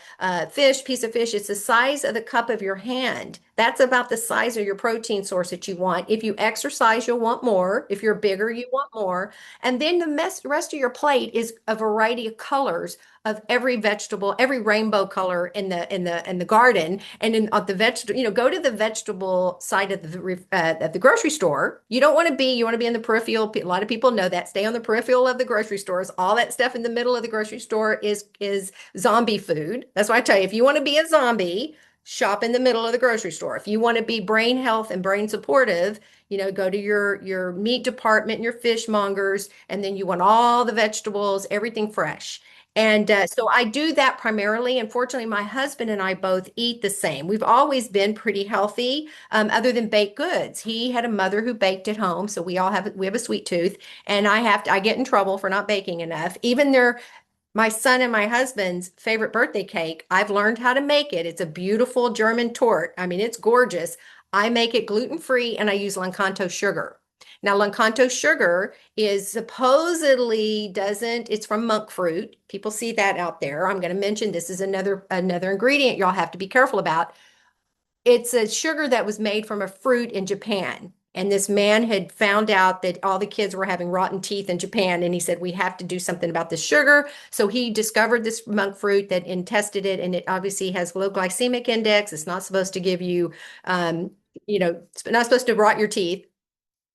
piece of fish, it's the size of the cup of your hand. That's about the size of your protein source that you want. If you exercise, you'll want more. If you're bigger, you want more. And then rest of your plate is a variety of colors of every vegetable, every rainbow color in the garden, and in the vegetable. Go to the vegetable side of the grocery store. You want to be in the peripheral. A lot of people know that. Stay on the peripheral of the grocery stores. All that stuff in the middle of the grocery store is zombie food. That's why I tell you, if you want to be a zombie, shop in the middle of the grocery store. If you want to be brain health and brain supportive, go to your meat department and your fishmongers, and then you want all the vegetables, everything fresh. And so I do that primarily. Unfortunately, my husband and I both eat the same. We've always been pretty healthy, other than baked goods. He had a mother who baked at home, so we have a sweet tooth, and I get in trouble for not baking enough. Even my son and my husband's favorite birthday cake, I've learned how to make it. It's a beautiful German tort. I mean, it's gorgeous. I make it gluten-free and I use Lancanto sugar. Now, Lancanto sugar is supposedly doesn't, it's from monk fruit. People see that out there. I'm going to mention this is another ingredient y'all have to be careful about. It's a sugar that was made from a fruit in Japan. And this man had found out that all the kids were having rotten teeth in Japan. And he said, we have to do something about this sugar. So he discovered this monk fruit and tested it. And it obviously has low glycemic index. It's not supposed to give you, it's not supposed to rot your teeth.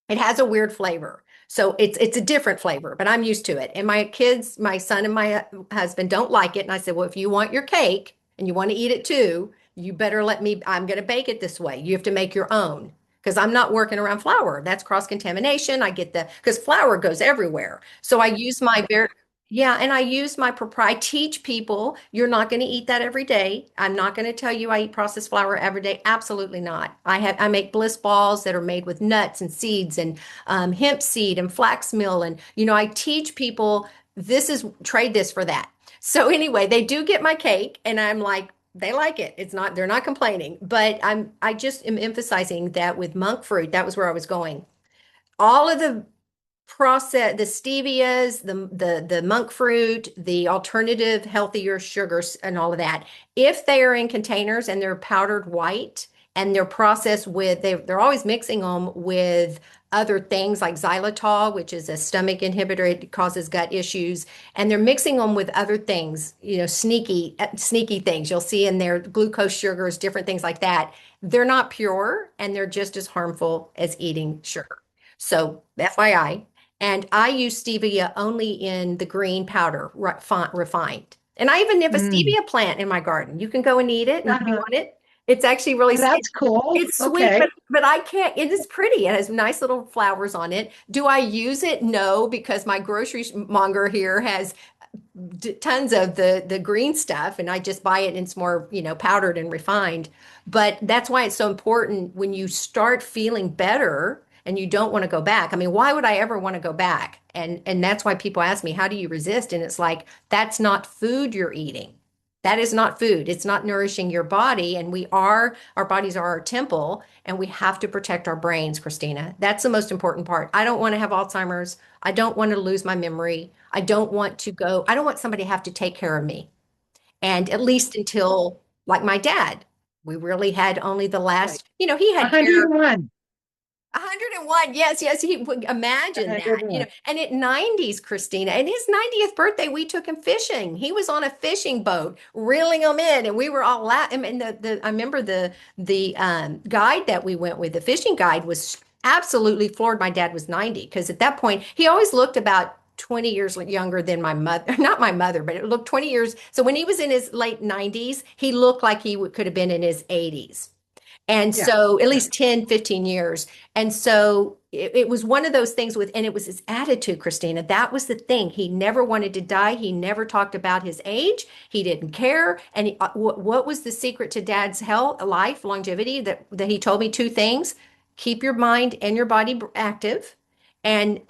It has a weird flavor. So it's a different flavor, but I'm used to it. And my kids, my son and my husband don't like it. And I said, well, if you want your cake and you want to eat it too, you better let me, I'm going to bake it this way. You have to make your own because I'm not working around flour. That's cross-contamination. Because flour goes everywhere. So I use my very, yeah, and I use my I teach people you're not going to eat that every day. I'm not going to tell you I eat processed flour every day. Absolutely not. I make bliss balls that are made with nuts and seeds and hemp seed and flax meal. And, I teach people trade this for that. So anyway, they do get my cake and I'm like, they like it. They're not complaining, but I just am emphasizing that with monk fruit, that was where I was going. All of the stevias, the monk fruit, the alternative healthier sugars and all of that, if they are in containers and they're powdered white and they're processed they're always mixing them with other things like xylitol, which is a stomach inhibitor. It causes gut issues. And they're mixing them with other things, sneaky things. You'll see in there glucose sugars, different things like that. They're not pure and they're just as harmful as eating sugar. So FYI. And I use stevia only in the green powder, refined. And I even have a Mm. stevia plant in my garden. You can go and eat it, and if you Uh-huh. want it, it's actually really, That's cool. it's sweet, Okay. but I can't. It is pretty. It has nice little flowers on it. Do I use it? No, because my grocery monger here has tons of the green stuff, and I just buy it and it's more, powdered and refined. But that's why it's so important when you start feeling better and you don't want to go back. I mean, why would I ever want to go back? And that's why people ask me, how do you resist? And it's like, that's not food you're eating. That is not food. It's not nourishing your body. And our bodies are our temple, and we have to protect our brains, Christina. That's the most important part. I don't want to have Alzheimer's. I don't want to lose my memory. I don't want somebody to have to take care of me. And at least until, like my dad, we really had only the Right. last, he had care. 101. 101. Yes, yes. He would imagine that, 101. and at 90s, Christina, and his 90th birthday, we took him fishing. He was on a fishing boat, reeling them in, and we were all laughing. And I remember the guide that we went with, the fishing guide was absolutely floored. My dad was 90 because at that point, he always looked about 20 years younger than my mother, not my mother, but it looked 20 years. So when he was in his late 90s, he looked like could have been in his 80s. And Yeah. so at Yeah. least 10, 15 years. And so it was one of those things and it was his attitude, Christina. That was the thing. He never wanted to die. He never talked about his age. He didn't care. And what was the secret to dad's health, life, longevity that he told me? Two things: keep your mind and your body active, and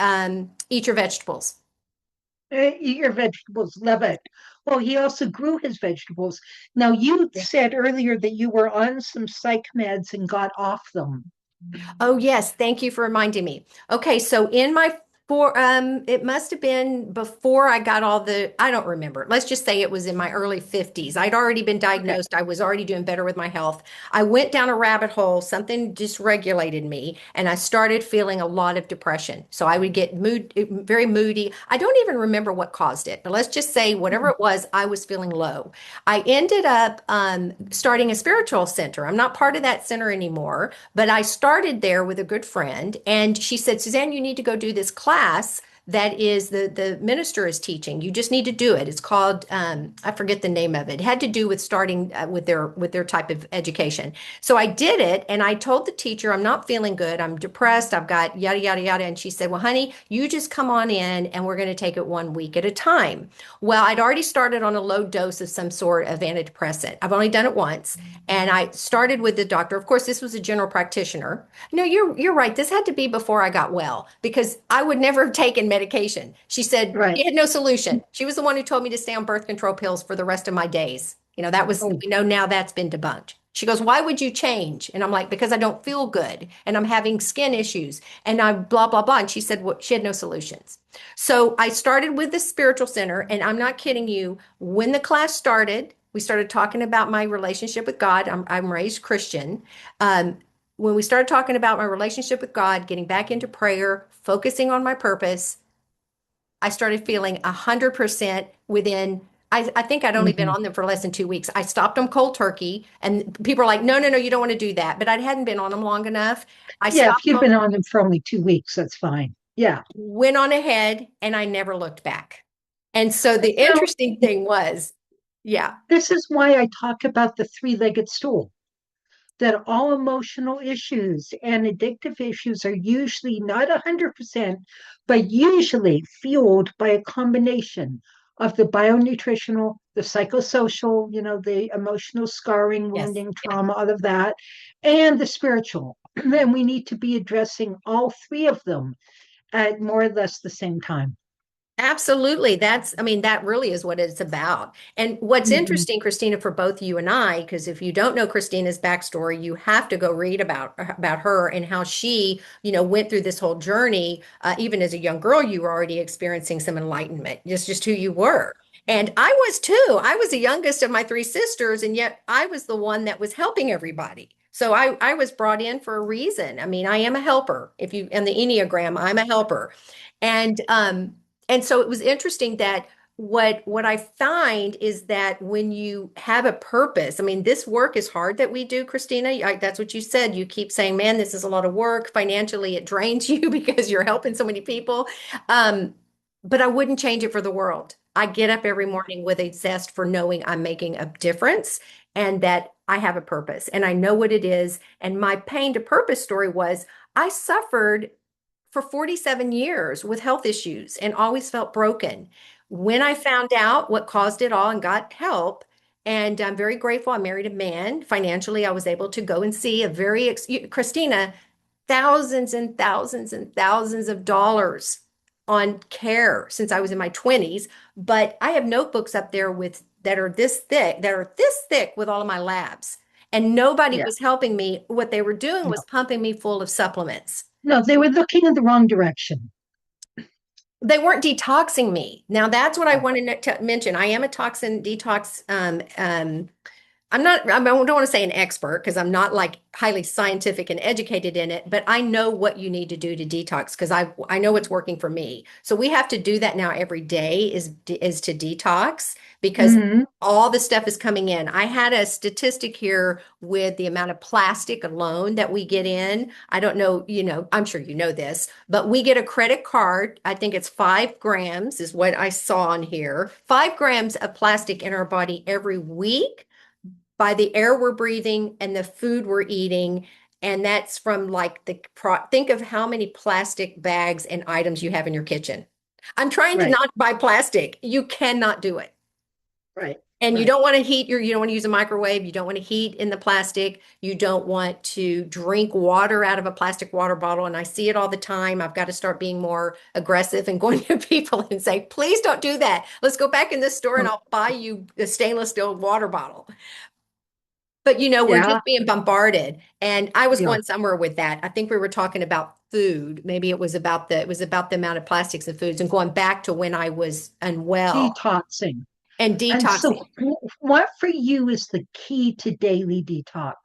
eat your vegetables. Eat your vegetables. Love it. Well, he also grew his vegetables. Now, you said earlier that you were on some psych meds and got off them. Oh, yes. Thank you for reminding me. Okay, so in my it must have been before I got I don't remember. Let's just say it was in my early 50s. I'd already been Okay. diagnosed. I was already doing better with my health. I went down a rabbit hole. Something dysregulated me, and I started feeling a lot of depression. So I would get very moody. I don't even remember what caused it, but let's just say whatever it was, I was feeling low. I ended up starting a spiritual center. I'm not part of that center anymore, but I started there with a good friend, and she said, Suzanne, you need to go do this class that is the minister is teaching. You just need to do it. It's called I forget the name of it. It had to do with starting with their type of education. So I did it, and I told the teacher, I'm not feeling good. I'm depressed. I've got yada yada yada. And she said, well, honey, you just come on in, and we're going to take it 1 week at a time. Well, I'd already started on a low dose of some sort of antidepressant. I've only done it once, and I started with the doctor. Of course, this was a general practitioner. No, you're right. This had to be before I got well because I would never have taken medication. She said Right. she had no solution. She was the one who told me to stay on birth control pills for the rest of my days. That was, Oh, now that's been debunked. She goes, why would you change? And I'm like, because I don't feel good and I'm having skin issues and I blah, blah, blah. And she said, well, she had no solutions. So I started with the spiritual center, and I'm not kidding you. When the class started, we started talking about my relationship with God. I'm raised Christian. Um, when we started talking about my relationship with God, getting back into prayer, focusing on my purpose, I started feeling 100% within. I think I'd only been mhm. on them for less than 2 weeks. I stopped them cold turkey, and people are like, no, no, no, you don't want to do that. But I hadn't been on them long enough. I Yeah, if stopped you've them, been on them for only 2 weeks, that's fine. Yeah. went on ahead, and I never looked back. And so the Now, interesting thing was, yeah, this is why I talk about the three-legged stool, that all emotional issues and addictive issues are usually not 100%, but usually fueled by a combination of the bionutritional, the psychosocial, the emotional scarring, yes. wounding, trauma, all of that, and the spiritual. And we need to be addressing all three of them at more or less the same time. Absolutely. I mean, that really is what it's about. And what's Mhm. interesting, Christina, for both you and I, because if you don't know Christina's backstory, you have to go read about her and how she, went through this whole journey. Even as a young girl, you were already experiencing some enlightenment. It's just who you were. And I was too. I was the youngest of my three sisters, and yet I was the one that was helping everybody. So I was brought in for a reason. I mean, I am a helper. If you in the Enneagram, I'm a helper. And and so it was interesting that what I find is that when you have a purpose, I mean, this work is hard that we do, Christina. That's what you said. You keep saying, man, this is a lot of work. Financially, it drains you because you're helping so many people. Um, but I wouldn't change it for the world. I get up every morning with a zest for knowing I'm making a difference and that I have a purpose and I know what it is. And my pain to purpose story was I suffered for 47 years with health issues and always felt broken. When I found out what caused it all and got help, and I'm very grateful, I married a man. Financially, I was able to go and see a Christina, thousands and thousands and thousands of dollars on care since I was in my 20s. But I have notebooks up there that are this thick with all of my labs. And nobody Yeah. was helping me. What they were doing was No. pumping me full of supplements. No, they were looking in the wrong direction. They weren't detoxing me. Now that's what I Yeah. wanted to mention. I am a toxin detox. I'm not, I don't want to say an expert because I'm not like highly scientific and educated in it, but I know what you need to do to detox because I know it's working for me. So we have to do that now every day is to detox because Hmm. all the stuff is coming in. I had a statistic here with the amount of plastic alone that we get in. I don't know, I'm sure you know this, but we get a credit card. I think it's 5 grams is what I saw on here. 5 grams of plastic in our body every week by the air we're breathing and the food we're eating. And that's from like think of how many plastic bags and items you have in your kitchen. I'm trying to Right. not buy plastic. You cannot do it. Right. And you Right. don't want to you don't want to use a microwave. You don't want to heat in the plastic. You don't want to drink water out of a plastic water bottle. And I see it all the time. I've got to start being more aggressive and going to people and say, please don't do that. Let's go back in this store and Oh, I'll buy you a stainless steel water bottle. But we're yeah, just being bombarded. And I was we are going somewhere with that. I think we were talking about food. Maybe it was about the amount of plastics in foods and going back to when I was unwell detoxing. and And so, detoxing. what for you is the key to daily detox?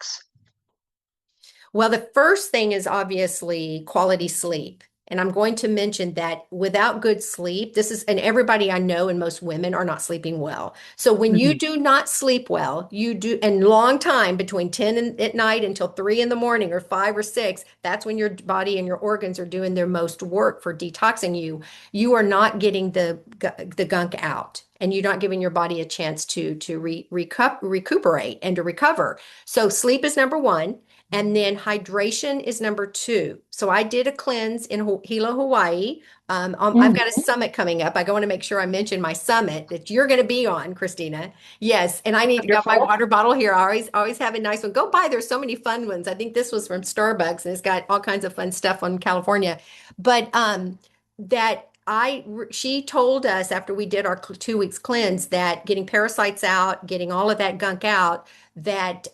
Well, the first thing is obviously quality sleep. And I'm going to mention that without good sleep, this is, and everybody I know and most women are not sleeping well. So when you Mhm. do not sleep well, you do, and long time between 10 at night until 3 in the morning or 5 or 6, that's when your body and your organs are doing their most work for detoxing you. You are not getting the gunk out. And you're not giving your body a chance to recuperate and to recover. So sleep is number one. And then hydration is number two. So I did a cleanse in Hilo, Hawaii. I've got a Mhm. summit coming up. I want to make sure I mention my summit that you're going to be on, Christina. Yes, and I need to got my Wonderful. water bottle here. I always have a nice one. Go buy. There's so many fun ones. I think this was from Starbucks, and it's got all kinds of fun stuff on California. But that she told us after we did our 2 weeks cleanse that getting parasites out, getting all of that gunk out, that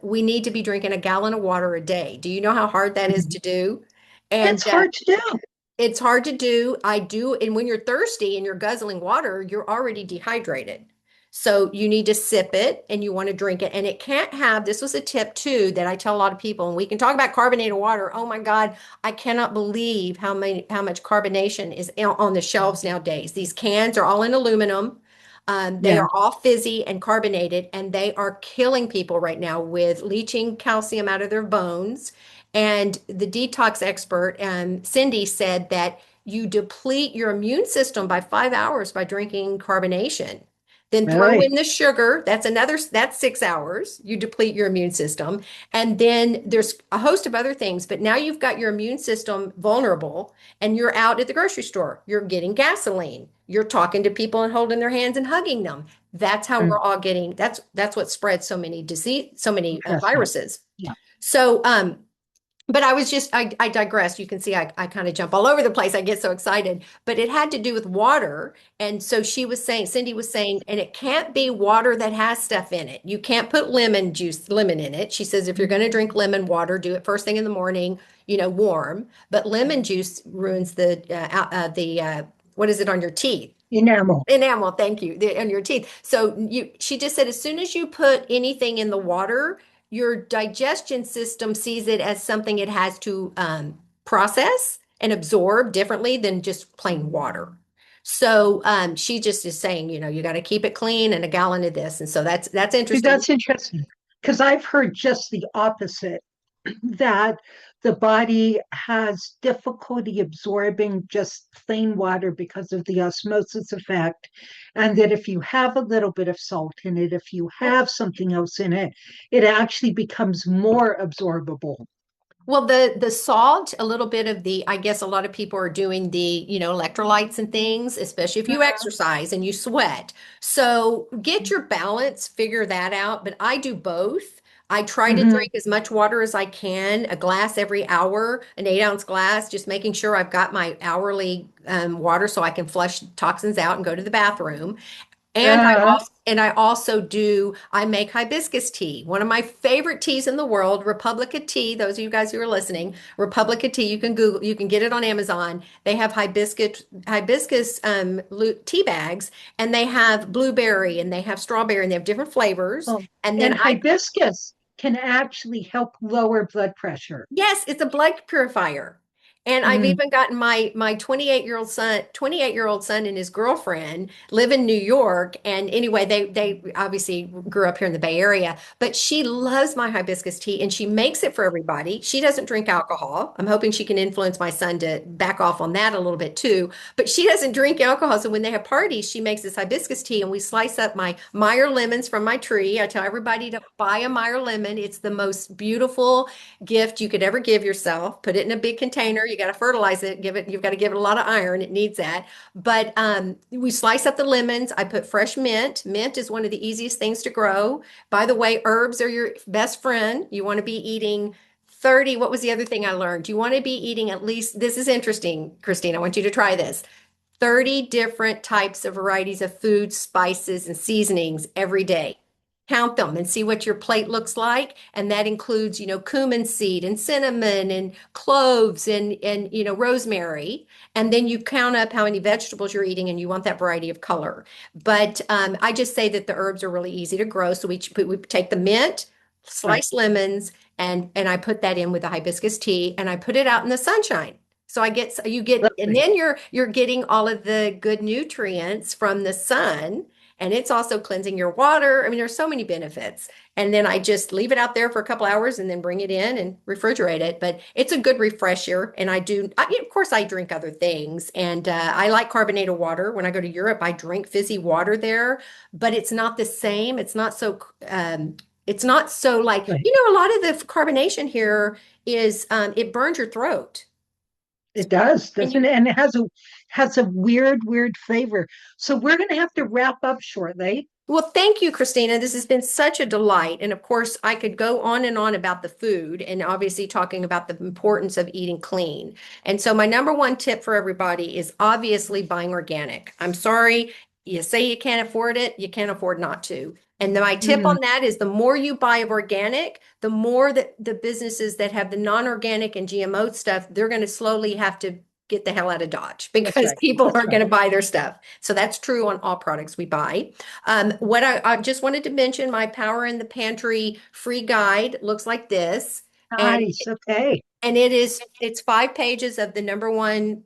we need to be drinking a gallon of water a day. Do you know how hard that is Mhm. to do? It's And hard to do. it's hard to do. I do. And when you're thirsty and you're guzzling water, you're already dehydrated. So you need to sip it and you want to drink it. And it can't have, this was a tip too that I tell a lot of people, and we can talk about carbonated water. Oh my God, I cannot believe how much carbonation is on the shelves nowadays. These cans are all in aluminum. They Yeah. are all fizzy and carbonated, and they are killing people right now with leaching calcium out of their bones. And the detox expert, Cindy, said that you deplete your immune system by 5 hours by drinking carbonation. Then throw Really? in the sugar. That's 6 hours. You deplete your immune system. And then there's a host of other things, but now you've got your immune system vulnerable and you're out at the grocery store. You're getting gasoline. You're talking to people and holding their hands and hugging them. That's how we're Mm. all getting, that's what spreads so many disease, so many Interesting. viruses. Yeah. So, but I digress. You can see I kind of jump all over the place. I get so excited, but it had to do with water. And so Cindy was saying, and it can't be water that has stuff in it. You can't put lemon in it. She says, if you're going to drink lemon water, do it first thing in the morning, warm. But lemon juice ruins what is it on your teeth? Enamel. Enamel, thank you, on your teeth. So she just said, as soon as you put anything in the water, your digestion system sees it as something it has to process and absorb differently than just plain water. So she just is saying, you got to keep it clean and a gallon of this. And so that's See, interesting. that's interesting because I've heard just the opposite that the body has difficulty absorbing just plain water because of the osmosis effect. And that if you have a little bit of salt in it, if you have something else in it, it actually becomes more absorbable. Well, the salt, a little bit of I guess a lot of people are doing the, electrolytes and things, especially if you Mhm. exercise and you sweat. So get your balance, figure that out. But I do both. I try to Mhm. drink as much water as I can, a glass every hour, an 8-ounce glass, just making sure I've got my hourly water so I can flush toxins out and go to the bathroom. Uh, I make hibiscus tea, one of my favorite teas in the world, Republica tea. Those of you guys who are listening, Republica tea, you can Google, you can get it on Amazon. They have hibiscus tea bags, and they have blueberry and they have strawberry and they have different flavors. oh, And then and hibiscus can actually help lower blood pressure. yes, it's a blood purifier. And I've Mm. even gotten my 28-year-old son and his girlfriend live in New York. And anyway, they obviously grew up here in the Bay Area, but she loves my hibiscus tea and she makes it for everybody. She doesn't drink alcohol. I'm hoping she can influence my son to back off on that a little bit too. But she doesn't drink alcohol. So when they have parties, she makes this hibiscus tea and we slice up my Meyer lemons from my tree. I tell everybody to buy a Meyer lemon. It's the most beautiful gift you could ever give yourself. Put it in a big container. You got to fertilize it. You've got to give it a lot of iron. It needs that. But we slice up the lemons. I put fresh mint. Mint is one of the easiest things to grow. By the way, herbs are your best friend. You want to be eating 30. What was the other thing I learned? You want to be eating at least, this is interesting, Christine. I want you to try this. 30 different types of varieties of food, spices, and seasonings every day. Count them and see what your plate looks like. And that includes, cumin seed and cinnamon and cloves and rosemary. And then you count up how many vegetables you're eating and you want that variety of color. But I just say that the herbs are really easy to grow. So we take the mint, Right. sliced lemons, and I put that in with the hibiscus tea and I put it out in the sunshine. So you get, and Lovely. then you're getting all of the good nutrients from the sun, and it's also cleansing your water. I mean, there's so many benefits. And then I just leave it out there for a couple hours and then bring it in and refrigerate it. But it's a good refresher. And of course, I drink other things. And I like carbonated water. When I go to Europe, I drink fizzy water there, but it's not the same. It's not so like, Right. a lot of the carbonation here is it burns your throat. It does, And doesn't you it? And it has a weird flavor. So we're going to have to wrap up shortly. Well, thank you, Christina. This has been such a delight. And of course, I could go on and on about the food and obviously talking about the importance of eating clean. And so, my number one tip for everybody is obviously buying organic. I'm sorry, you say you can't afford it, you can't afford not to. And my tip Mm, on that is the more you buy of organic, the more that the businesses that have the non-organic and GMO stuff, they're going to slowly have to get the hell out of Dodge that's because right. people That's aren't going right. to buy their stuff. So that's true on all products we buy. What I just wanted to mention, my Power in the Pantry free guide looks like this. And Nice. Okay. it's 5 pages of the number one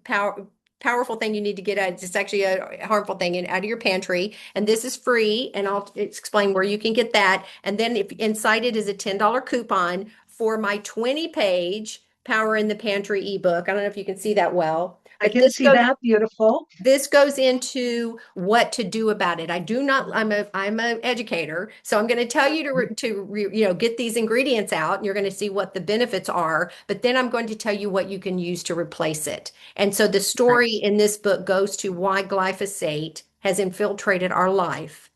powerful thing you need to get out. It's actually a harmful thing out of your pantry. And this is free. And I'll explain where you can get that. And then if inside it is a $10 coupon for my 20-page Power in the Pantry ebook. I don't know if you can see that well, I but can see that. Beautiful. this goes into what to do about it. I do not, I'm an educator, so I'm going to tell you get these ingredients out and you're going to see what the benefits are, but then I'm going to tell you what you can use to replace it. And so the story Nice. in this book goes to why glyphosate has infiltrated our life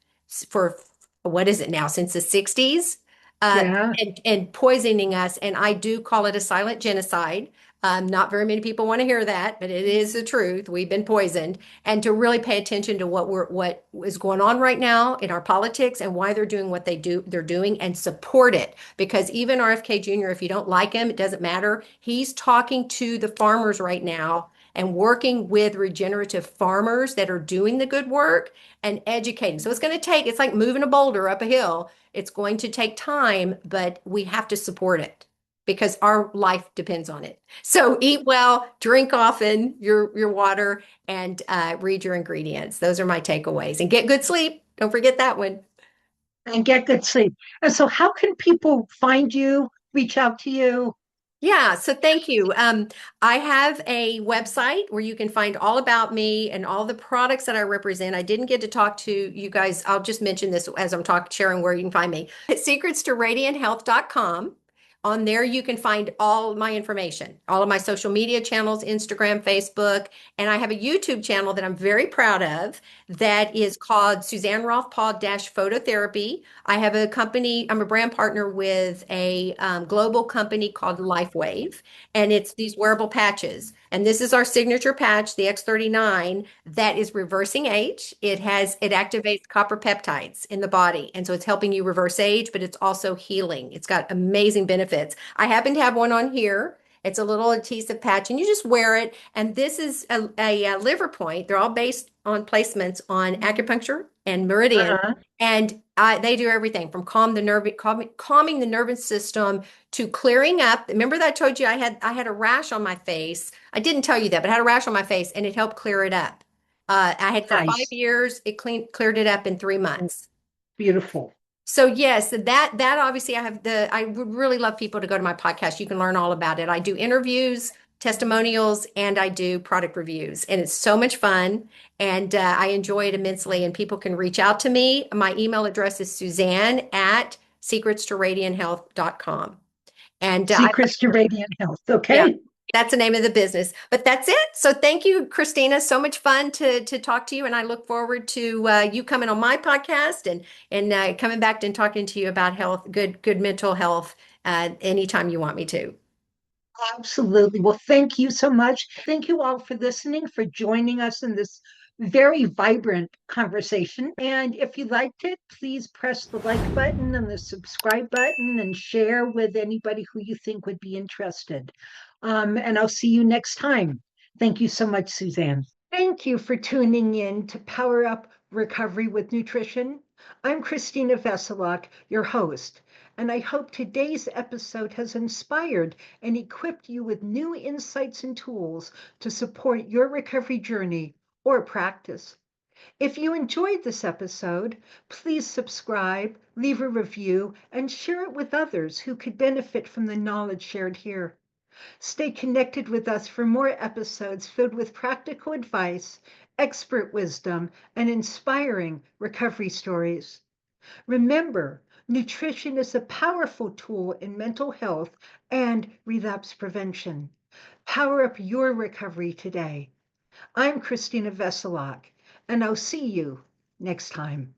for what is it now, since the 60s, Yeah. and poisoning us. And I do call it a silent genocide. Not very many people want to hear that, but it is the truth. We've been poisoned, and to really pay attention to what is going on right now in our politics and why they're doing what they're doing, and support it. Because even RFK Jr., if you don't like him, it doesn't matter. He's talking to the farmers right now and working with regenerative farmers that are doing the good work and educating. So it's like moving a boulder up a hill. It's going to take time, but we have to support it because our life depends on it. So eat well, drink often your water, and read your ingredients. Those are my takeaways. And get good sleep. Don't forget that one. And get good sleep. And so, how can people find you, reach out to you? Yeah, so thank you. I have a website where you can find all about me and all the products that I represent. I didn't get to talk to you guys. I'll just mention this as I'm sharing where you can find me. It's secrets2radianthealth.com. On there, you can find all my information, all of my social media channels, Instagram, Facebook, and I have a YouTube channel that I'm very proud of that is called Suzanne Roth-Paul Phototherapy. I have a company, I'm a brand partner with a global company called LifeWave, and it's these wearable patches. And this is our signature patch, the X39, that is reversing age. It activates copper peptides in the body. And so it's helping you reverse age, but it's also healing. It's got amazing benefits. I happen to have one on here. It's a little adhesive patch, and you just wear it. And this is a liver point. They're all based on placements on acupuncture and meridian. Uh-huh. And they do everything from calming the nervous system to clearing up. Remember that I told you I had a rash on my face. I didn't tell you that, but I had a rash on my face, and it helped clear it up. I had for five Nice. years. It cleared it up in 3 months. Beautiful. So yes, that obviously I would really love people to go to my podcast. You can learn all about it. I do interviews, testimonials, and I do product reviews, and it's so much fun, and I enjoy it immensely. And people can reach out to me. My email address is Suzanne at secrets2radianthealth.com. And Secrets to Radiant Health. yeah, Okay. that's the name of the business. But that's it. So thank you, Christina. So much fun to talk to you, and I look forward to you coming on my podcast and coming back and talking to you about health, good mental health, anytime you want me to. Absolutely. Well, thank you so much. Thank you all for listening, for joining us in this very vibrant conversation. And if you liked it, please press the like button and the subscribe button and share with anybody who you think would be interested. And I'll see you next time. Thank you so much, Suzanne. Thank you for tuning in to Power Up Recovery with Nutrition. I'm Christina Veselak, your host. and I hope today's episode has inspired and equipped you with new insights and tools to support your recovery journey or practice. If you enjoyed this episode, please subscribe, leave a review, and share it with others who could benefit from the knowledge shared here. Stay connected with us for more episodes filled with practical advice, expert wisdom, and inspiring recovery stories. Remember, nutrition is a powerful tool in mental health and relapse prevention. Power up your recovery today. I'm Christina Veselak, and I'll see you next time.